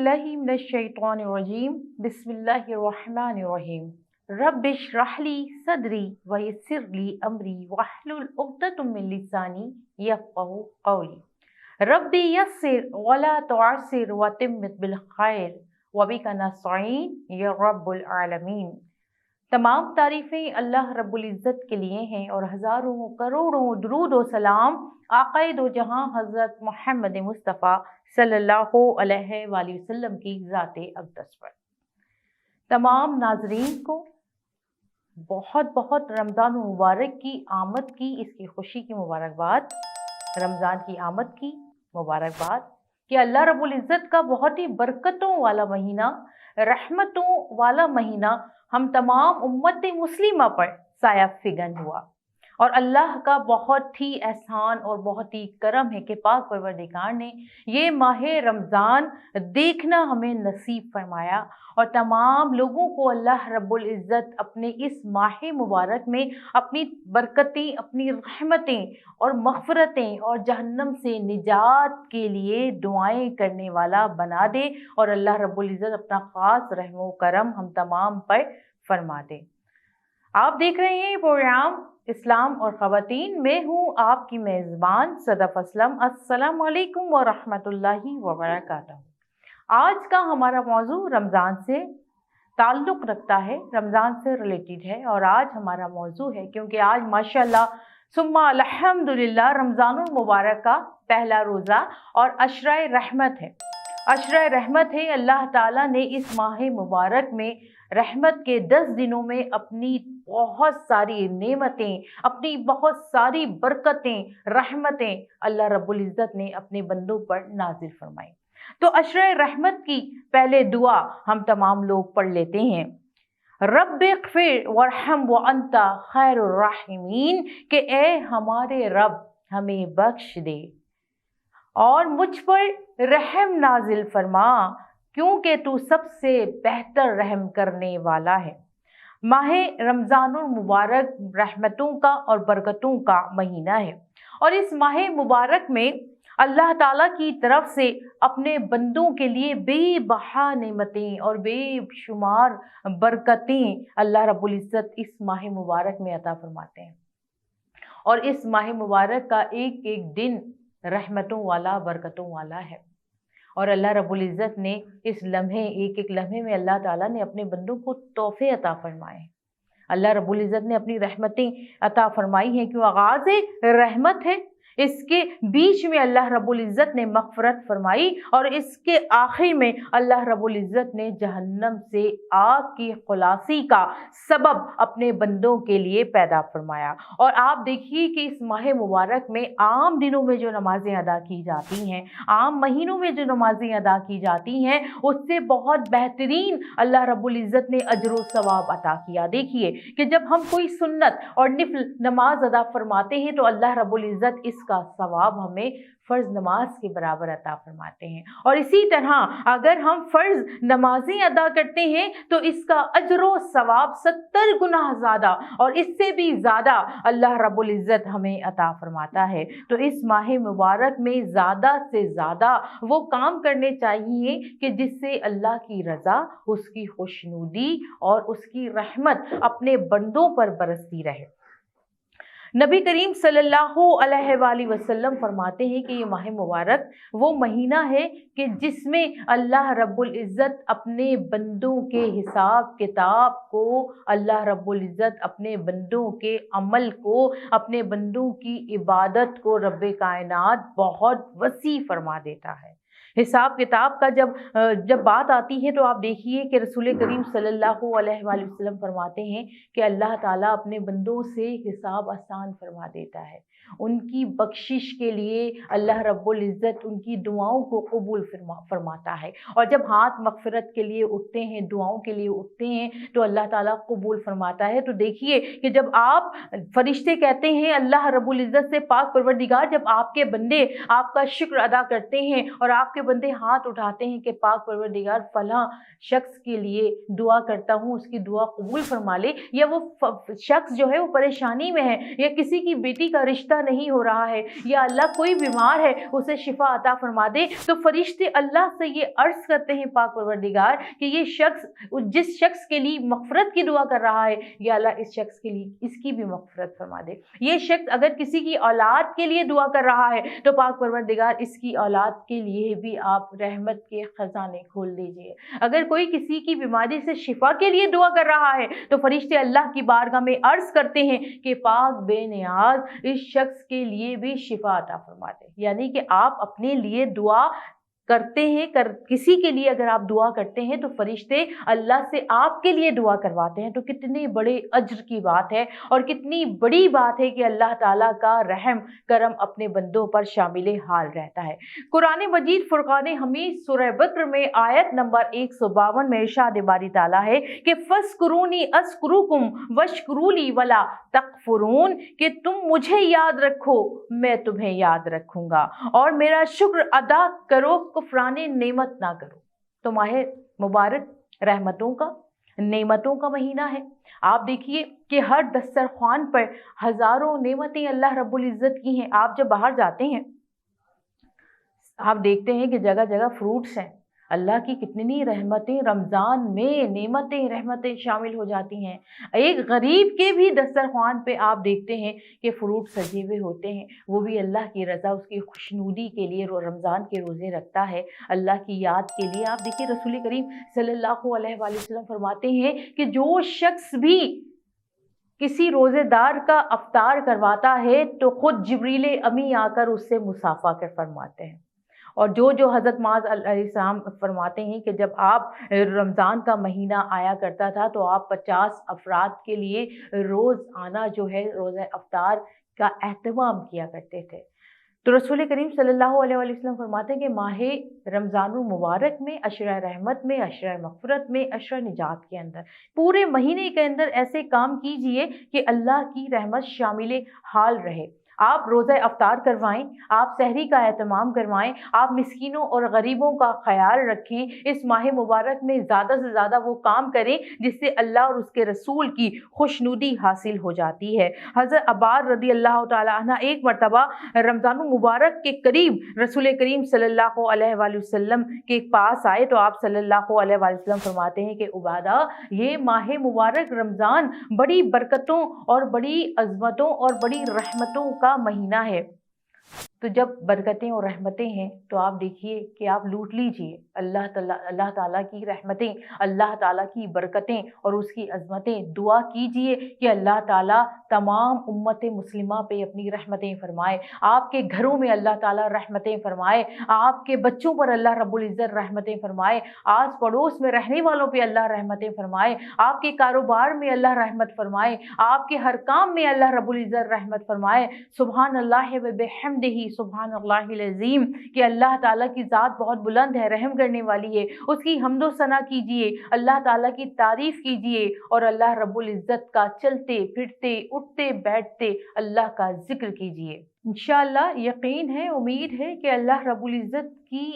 बिल्लाहि मिनश्शैतानिर्रजीम बिस्मिल्लाहिर्रहमानिर्रहीम रब्बिश्रह ली सदरी व यस्सिर ली अमरी वहलुल उक़दतम मिन लिसानी यफ़क़हू क़ौली रब्बी यस्सिर वला तुअस्सिर वतिम्मिम बिल खैर व बिका नस्तईन या रब्बुल आलमीन। तमाम तारीफ़ें अल्लाह रब्बुल इज़्ज़त के लिए हैं और हज़ारों करोड़ों दुरूद व सलाम आक़ाए दो जहां हज़रत मोहम्मद मुस्तफ़ा सल्लल्लाहु अलैहि वसल्लम की ज़ाते अक़दस पर। तमाम नाज़रीन को बहुत बहुत रमज़ान मुबारक की आमद की, इसकी खुशी की मुबारकबाद, रमज़ान की आमद की मुबारकबाद कि अल्लाह रब्बुल इज़्ज़त का बहुत ही बरकतों वाला महीना, रहमतों वाला महीना हम तमाम उम्मत मुस्लिमा पर साया फिगन हुआ। और अल्लाह का बहुत ही एहसान और बहुत ही करम है कि पाक परवरदिगार ने ये माह रमज़ान देखना हमें नसीब फरमाया और तमाम लोगों को अल्लाह रब्बुल इज़्ज़त अपने इस माह मुबारक में अपनी बरकतें, अपनी रहमतें और मग़फ़िरतें और जहन्नम से निजात के लिए दुआएं करने वाला बना दे और अल्लाह रब्बुल इज़्ज़त अपना ख़ास रहम व करम हम तमाम पर फरमा दे। आप देख रहे हैं प्रोग्राम इस्लाम और ख़वातीन। मैं हूँ आपकी मेज़बान सदफ़ असलम। अस्सलामु अलैकुम व रहमतुल्लाहि व बरकातहू। आज का हमारा मौजू रमज़ान से ताल्लुक़ रखता है, रमज़ान से रिलेटेड है और आज हमारा मौजू है क्योंकि आज माशाअल्लाह सुम्मा अल्हम्दुलिल्लाह रमज़ानुल मुबारक का पहला रोज़ा और अशरा रहमत है। अशरा रहमत है। अल्लाह ताला ने इस माह मुबारक में रहमत के 10 दिनों में अपनी बहुत सारी नेमतें, अपनी बहुत सारी बरकतें, रहमतें अल्लाह रब्बुल इज़्ज़त ने अपने बंदों पर नाजिल फरमाई। तो अशरा रहमत की पहले दुआ हम तमाम लोग पढ़ लेते हैं। रब्बिग़फ़िर वरहम व अंता खैरुर राहिमीन, कि ए हमारे रब हमें बख्श दे और मुझ पर रहम नाजिल फरमा क्योंकि तू सबसे बेहतर रहम करने वाला है। माह रमज़ानुल मुबारक रहमतों का और बरकतों का महीना है और इस माह मुबारक में अल्लाह ताला की तरफ से अपने बंदों के लिए बेबहा नेमतें और बेशुमार बरकतें अल्लाह रब्बुल इज़्ज़त इस माह मुबारक में अता फरमाते हैं। और इस माह मुबारक का एक एक दिन रहमतों वाला, बरकतों वाला है और अल्लाह रब्बुल इज़्ज़त ने इस लम्हे, एक एक लम्हे में अल्लाह ताला ने अपने बंदों को तोहफे अता फरमाए। अल्लाह रब्बुल इज़्ज़त ने अपनी रहमतें अता फरमाई हैं क्यों आगाज़ रहमत है, इसके बीच में अल्लाह रब्बुल इज़्ज़त ने मग़फ़िरत फरमाई और इसके आखिर में अल्लाह रब्बुल इज़्ज़त ने जहन्नम से आग की खुलासी का सबब अपने बंदों के लिए पैदा फरमाया। और आप देखिए कि इस माह मुबारक में आम दिनों में जो नमाज़ें अदा की जाती हैं, आम महीनों में जो नमाज़ें अदा की जाती हैं, उससे बहुत बेहतरीन अल्लाह रब्बुल इज़्ज़त ने अजर व सवाब अता किया। देखिए कि जब हम कोई सुन्नत और निफ़िल नमाज अदा फरमाते हैं तो अल्लाह रब्बुल इज़्ज़त इसका सवाब हमें फ़र्ज नमाज के बराबर अता फरमाते हैं और इसी तरह अगर हम फ़र्ज नमाजें अदा करते हैं तो इसका अजर व सवाब 70 गुना ज़्यादा और इससे भी ज़्यादा अल्लाह रब्बुल इज़्ज़त हमें अता फरमाता है। तो इस माह मुबारक में ज़्यादा से ज़्यादा वो काम करने चाहिए कि जिससे अल्लाह की रज़ा, उसकी खुशनुदी और उसकी रहमत अपने बंदों पर बरसती रहे। नबी करीम सल्लल्लाहु अलैहि वसल्लम फरमाते हैं कि ये माह मुबारक वो महीना है कि जिसमें अल्लाह रब्बुल इज़्ज़त अपने बंदों के हिसाब किताब को, अल्लाह रब्बुल इज़्ज़त अपने बंदों के अमल को, अपने बंदों की इबादत को रब्बे कायनात बहुत वसी फरमा देता है। हिसाब किताब का जब बात आती है तो आप देखिए कि रसूल करीम सल्लल्लाहु अलैहि वसल्लम फरमाते हैं कि अल्लाह ताला अपने बंदों से हिसाब आसान फरमा देता है। उनकी बख्शिश के लिए अल्लाह रब्बुल इज़्ज़त उनकी दुआओं को कबूल फरमाता है और जब हाथ मग़फ़िरत के लिए उठते हैं, दुआओं के लिए उठते हैं तो अल्लाह ताला कबूल फरमाता है। तो देखिए कि जब आप फरिश्ते कहते हैं अल्लाह रब्बुल इज़्ज़त से, पाक परवरदिगार जब आपके बंदे आपका शुक्र अदा करते हैं और आपके बंदे हाथ उठाते हैं कि पाक परवरदिगार फलां शख्स के लिए दुआ करता हूँ, उसकी दुआ कबूल फरमा ले, या वो शख्स जो है वो परेशानी में है, या किसी की बेटी का रिश्ता नहीं हो रहा है, या अल्लाह कोई बीमार है उसे शिफा अता फरमा दे, तो फरिश्ते अल्लाह से ये अर्ज करते हैं पाक परवरदिगार कि ये शख्स जिस शख्स के लिए मगफरत की दुआ कर रहा है, या अल्लाह इस शख्स के लिए इसकी भी मगफरत फरमा दे। ये शख्स अगर किसी की औलाद के लिए दुआ कर रहा है तो पाक परवरदिगार इसकी औलाद के लिए भी आप रहमत के खजाने खोल दीजिए। अगर कोई किसी की बीमारी से शिफा के लिए दुआ कर रहा है तो फरिश्ते अल्लाह की बारगाह में अर्ज करते हैं कि पाक बेनियाज इस शख्स के लिए भी शिफा अता फरमा दे। यानी कि आप अपने लिए दुआ करते हैं, किसी के लिए अगर आप दुआ करते हैं तो फरिश्ते अल्लाह से आपके लिए दुआ करवाते हैं। तो कितने बड़े अज्र की बात है और कितनी बड़ी बात है कि अल्लाह ताला का रहम करम अपने बंदों पर शामिल हाल रहता है। कुरान मजीद फुरकान हमीद सूरह बकर में आयत नंबर 152 में इरशाद बारी ताला है कि फस्कुरूनी अस्कुरुकुम वशकुरूली वला तकफुरून, कि तुम मुझे याद रखो मैं तुम्हें याद रखूंगा और मेरा शुक्र अदा करो, कुफराने नेमत ना करो। तो माह मुबारक रहमतों का, नेमतों का महीना है। आप देखिए कि हर दस्तरख्वान पर हजारों नेमतें अल्लाह रब्बुल इज़्ज़त की हैं। आप जब बाहर जाते हैं आप देखते हैं कि जगह जगह फ्रूट्स हैं। अल्लाह की कितनी रहमतें, रमज़ान में नेमतें रहमतें शामिल हो जाती हैं। एक गरीब के भी दस्तरख्वान पे आप देखते हैं कि फ्रूट सजे हुए होते हैं, वो भी अल्लाह की रज़ा, उसकी खुशनुदी के लिए रमज़ान के रोज़े रखता है, अल्लाह की याद के लिए। आप देखिए रसूल करीम सल्लल्लाहु अलैहि वसल्लम फरमाते हैं कि जो शख्स भी किसी रोज़ेदार का अफ्तार करवाता है तो खुद जिब्रील अमी आकर उससे मुसाफा कर फरमाते हैं। और जो हज़रत माज़ अलैहिस्सलाम फरमाते हैं कि जब आप रमज़ान का महीना आया करता था तो आप 50 अफराद के लिए रोज़ आना जो है रोज़ा अफ्तार का एहतमाम किया करते थे। तो रसूल करीम सल्लल्लाहु अलैहि वसल्लम फरमाते हैं कि माह रमज़ानुल मुबारक में, अशरा रहमत में, अशरा मग़फ़िरत में, अशरा निजात के अंदर, पूरे महीने के अंदर ऐसे काम कीजिए कि अल्लाह की रहमत शामिल हाल रहे। आप रोज़ा अफ्तार करवाएं, आप सहरी का एहतमाम करवाएं, आप मिस्कीनों और गरीबों का ख्याल रखें। इस माह मुबारक में ज़्यादा से ज़्यादा वो काम करें जिससे अल्लाह और उसके रसूल की खुशनुदी हासिल हो जाती है। हज़रत अब्बास रज़ी अल्लाह तआला अन्हा एक मरतबा रमज़ानुल मुबारक के करीब रसूल करीम सल्लल्लाहु अलैहि वसल्लम के पास आए तो आप सल्लल्लाहु अलैहि वसल्लम फरमाते हैं कि उबादा, ये माह मुबारक रमज़ान बड़ी बरकतों और बड़ी अज़मतों और बड़ी रहमतों का महीना है। तो जब बरकतें और रहमतें हैं तो आप देखिए कि आप लूट लीजिए अल्लाह ताला की रहमतें, अल्लाह ताला की बरकतें और उसकी अज़मतें। दुआ कीजिए कि अल्लाह ताला तमाम उम्मत मुस्लिमा पे अपनी रहमतें फरमाए, आपके घरों में अल्लाह ताला रहमतें फरमाए, आपके बच्चों पर अल्लाह रब्बुल इज़्ज़त रहमतें फरमाए, आस पड़ोस में रहने वालों पे अल्लाह रहमतें फरमाए, आपके कारोबार में अल्लाह रहमत फरमाए, आपके हर काम में अल्लाह रब्बुल इज़्ज़त रहमत फरमाए। सुभान अल्लाह व बिहम्दिही सुभान अल्लाहिल अज़ीम, कि अल्लाह ताला की ज़ात बहुत बुलंद है, रहम करने वाली है, उसकी हम्दो सना कीजिए, अल्लाह ताला की तारीफ़ कीजिए और अल्लाह रब्बुल इज़्ज़त का चलते फिरते उठते बैठते अल्लाह का जिक्र कीजिए। इंशाअल्लाह यकीन है, उम्मीद है कि अल्लाह रब्बुल इज़्ज़त की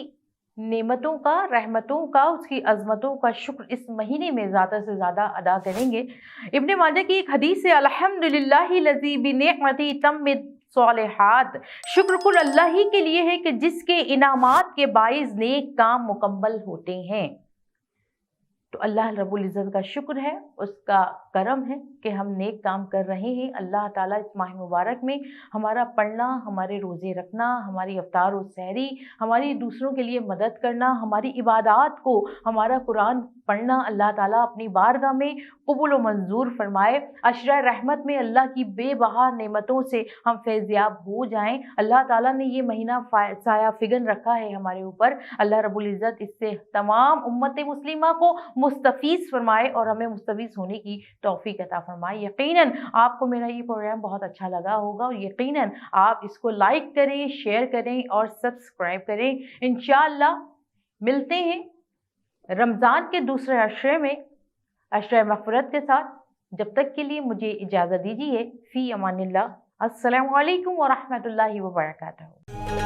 नेमतों का, रहमतों का, उसकी अज़मतों का शुक्र इस महीने में ज़्यादा से ज़्यादा अदा करेंगे। इब्न माजा की एक हदीस है, अल्हम्दुलिल्लाहि लज़ी बिनिअमति तम्मित सॉलिहात, शुक्र कुल अल्लाह ही के लिए है कि जिसके इनामात के बाइस नेक काम मुकम्मल होते हैं। तो अल्लाह रब्बुल इज़्ज़त का शुक्र है, उसका करम है कि हम नेक काम कर रहे हैं। अल्लाह ताला इस माह मुबारक में हमारा पढ़ना, हमारे रोज़े रखना, हमारी अफ्तार और सहरी, हमारी दूसरों के लिए मदद करना, हमारी इबादात को, हमारा कुरान पढ़ना अल्लाह ताला अपनी बारगाह में कबूल व मंजूर फरमाए। अशरा रहमत में अल्लाह की बेबहा नेमतों से हम फैज़याब हो जाएं। अल्लाह ताला ने ये महीना साया फिगन रखा है हमारे ऊपर। अल्लाह रब्बुल इज़्ज़त इससे तमाम उम्मत मुस्लिमा को मुस्तफ़ीज़ फरमाए और हमें मुस्तफ़ीज़ होने की तौफ़ीक़ अता फरमाए। यकीनन आपको मेरा ये प्रोग्राम बहुत अच्छा लगा होगा और यकीनन आप इसको लाइक करें, शेयर करें और सब्सक्राइब करें। इंशाअल्लाह मिलते हैं रमज़ान के दूसरे अशरे में, अशरे मग़फ़िरत के साथ। जब तक के लिए मुझे इजाज़त दीजिए। फ़ी अमानिल्लाह। अस्सलामु अलैकुम व रहमतुल्लाहि व बरकातहू।